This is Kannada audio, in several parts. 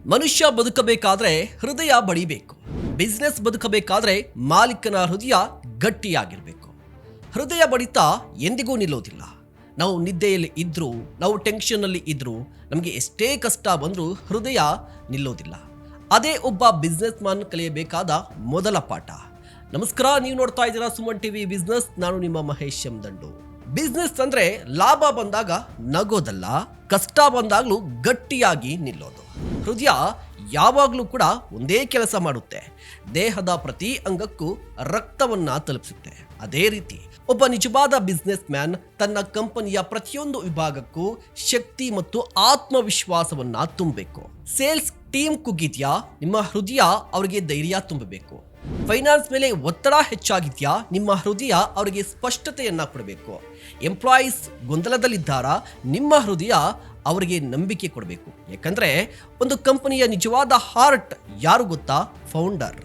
ಮನುಷ್ಯ ಬದುಕಬೇಕಾದ್ರೆ ಹೃದಯ ಬಡಿಬೇಕು. ಬಿಸ್ನೆಸ್ ಬದುಕಬೇಕಾದ್ರೆ ಮಾಲೀಕನ ಹೃದಯ ಗಟ್ಟಿಯಾಗಿರಬೇಕು. ಹೃದಯ ಬಡಿತ ಎಂದಿಗೂ ನಿಲ್ಲೋದಿಲ್ಲ. ನಾವು ನಿದ್ದೆಯಲ್ಲಿ ಇದ್ರೂ, ನಾವು ಟೆನ್ಷನ್ನಲ್ಲಿ ಇದ್ರೂ, ನಮಗೆ ಎಷ್ಟೇ ಕಷ್ಟ ಬಂದರೂ ಹೃದಯ ನಿಲ್ಲೋದಿಲ್ಲ. ಅದೇ ಒಬ್ಬ ಬಿಸ್ನೆಸ್ ಮ್ಯಾನ್ ಕಲಿಯಬೇಕಾದ ಮೊದಲ ಪಾಠ. ನಮಸ್ಕಾರ, ನೀವು ನೋಡ್ತಾ ಇದ್ದೀರಾ ಸುಮನ್ ಟಿವಿ ಬಿಸ್ನೆಸ್. ನಾನು ನಿಮ್ಮ ಮಹೇಶ್ ಎಂ ದಂಡು. ಬಿಸ್ನೆಸ್ ಅಂದ್ರೆ ಲಾಭ ಬಂದಾಗ ನಗೋದಲ್ಲ, ಕಷ್ಟ ಬಂದಾಗಲೂ ಗಟ್ಟಿಯಾಗಿ ನಿಲ್ಲೋದು. ಹೃದಯ ಯಾವಾಗಲೂ ಕೂಡ ಒಂದೇ ಕೆಲಸ ಮಾಡುತ್ತೆ. ದೇಹದ ಪ್ರತಿ ಅಂಗಕ್ಕೂ ರಕ್ತವನ್ನ ತಲುಪಿಸುತ್ತೆ. ಅದೇ ರೀತಿ ಒಬ್ಬ ನಿಜವಾದ ಬಿಸ್ನೆಸ್ ಮ್ಯಾನ್ ತನ್ನ ಕಂಪನಿಯ ಪ್ರತಿಯೊಂದು ವಿಭಾಗಕ್ಕೂ ಶಕ್ತಿ ಮತ್ತು ಆತ್ಮವಿಶ್ವಾಸವನ್ನ ತುಂಬಬೇಕು. ಸೇಲ್ಸ್ ಟೀಮ್ ಕುಗ್ಗಿದ್ಯಾ, ನಿಮ್ಮ ಹೃದಯ ಅವರಿಗೆ ಧೈರ್ಯ ತುಂಬಬೇಕು. ಫೈನಾನ್ಸ್ ಮೇಲೆ ಒತ್ತಡ ಹೆಚ್ಚಾಗಿದ್ಯಾ, ನಿಮ್ಮ ಹೃದಯ ಅವರಿಗೆ ಸ್ಪಷ್ಟತೆಯನ್ನ ಕೊಡಬೇಕು. ಎಂಪ್ಲಾಯೀಸ್ ಗೊಂದಲದಲ್ಲಿದ್ದಾರಾ, ನಿಮ್ಮ ಹೃದಯ ಅವರಿಗೆ ನಂಬಿಕೆ ಕೊಡಬೇಕು. ಯಾಕಂದ್ರೆ ಒಂದು ಕಂಪನಿಯ ನಿಜವಾದ ಹಾರ್ಟ್ ಯಾರು ಗೊತ್ತಾ? ಫೌಂಡರ್.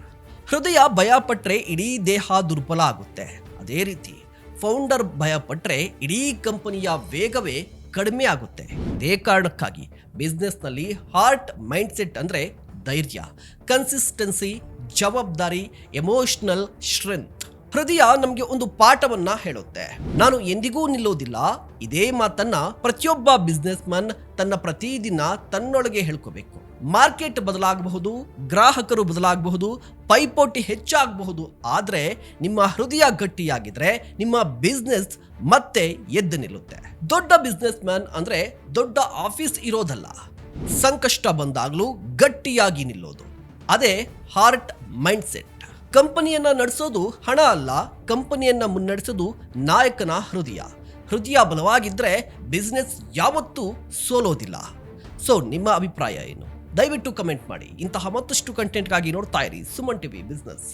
ಹೃದಯ ಭಯ ಪಟ್ರೆ ಇಡೀ ದೇಹ ದುರ್ಬಲ ಆಗುತ್ತೆ. ಅದೇ ರೀತಿ ಫೌಂಡರ್ ಭಯ ಪಟ್ರೆ ಇಡೀ ಕಂಪನಿಯ ವೇಗವೇ ಕಡಿಮೆ ಆಗುತ್ತೆ. ಇದೇ ಕಾರಣಕ್ಕಾಗಿ ಬಿಸ್ನೆಸ್ನಲ್ಲಿ ಹಾರ್ಟ್ ಮೈಂಡ್ ಸೆಟ್ ಅಂದ್ರೆ ಧೈರ್ಯ, ಕನ್ಸಿಸ್ಟೆನ್ಸಿ, ಜವಾಬ್ದಾರಿ, ಎಮೋಷನಲ್ ಸ್ಟ್ರೆಂತ್. ಹೃದಯ ನಮಗೆ ಒಂದು ಪಾಠವನ್ನ ಹೇಳುತ್ತೆ. ನಾನು ಎಂದಿಗೂ ನಿಲ್ಲೋದಿಲ್ಲ. ಇದೇ ಮಾತನ್ನ ಪ್ರತಿಯೊಬ್ಬ ಬಿಸ್ನೆಸ್ ಮ್ಯಾನ್ ತನ್ನ ಪ್ರತಿದಿನ ತನ್ನೊಳಗೆ ಹೇಳ್ಕೋಬೇಕು. ಮಾರ್ಕೆಟ್ ಬದಲಾಗಬಹುದು, ಗ್ರಾಹಕರು ಬದಲಾಗಬಹುದು, ಪೈಪೋಟಿ ಹೆಚ್ಚಾಗಬಹುದು, ಆದ್ರೆ ನಿಮ್ಮ ಹೃದಯ ಗಟ್ಟಿಯಾಗಿದ್ರೆ ನಿಮ್ಮ ಬಿಸ್ನೆಸ್ ಮತ್ತೆ ಎದ್ದು ನಿಲ್ಲುತ್ತೆ. ದೊಡ್ಡ ಬಿಸ್ನೆಸ್ ಮ್ಯಾನ್ ಅಂದ್ರೆ ದೊಡ್ಡ ಆಫೀಸ್ ಇರೋದಲ್ಲ, ಸಂಕಷ್ಟ ಬಂದಾಗ್ಲೂ ಗಟ್ಟಿಯಾಗಿ ನಿಲ್ಲೋದು. ಅದೇ ಹಾರ್ಟ್ ಮೈಂಡ್ ಸೆಟ್. ಕಂಪನಿಯನ್ನ ನಡೆಸೋದು ಹಣ ಅಲ್ಲ, ಕಂಪನಿಯನ್ನ ಮುನ್ನಡೆಸೋದು ನಾಯಕನ ಹೃದಯ. ಹೃದಯ ಬಲವಾಗಿದ್ರೆ ಬಿಸ್ನೆಸ್ ಯಾವತ್ತೂ ಸೋಲೋದಿಲ್ಲ. ಸೊ ನಿಮ್ಮ ಅಭಿಪ್ರಾಯ ಏನು? ದಯವಿಟ್ಟು ಕಮೆಂಟ್ ಮಾಡಿ. ಇಂತಹ ಮತ್ತಷ್ಟು ಕಂಟೆಂಟ್ಗಾಗಿ ನೋಡ್ತಾ ಇರಿ ಸುಮನ್ ಟಿವಿ ಬಿಸ್ನೆಸ್.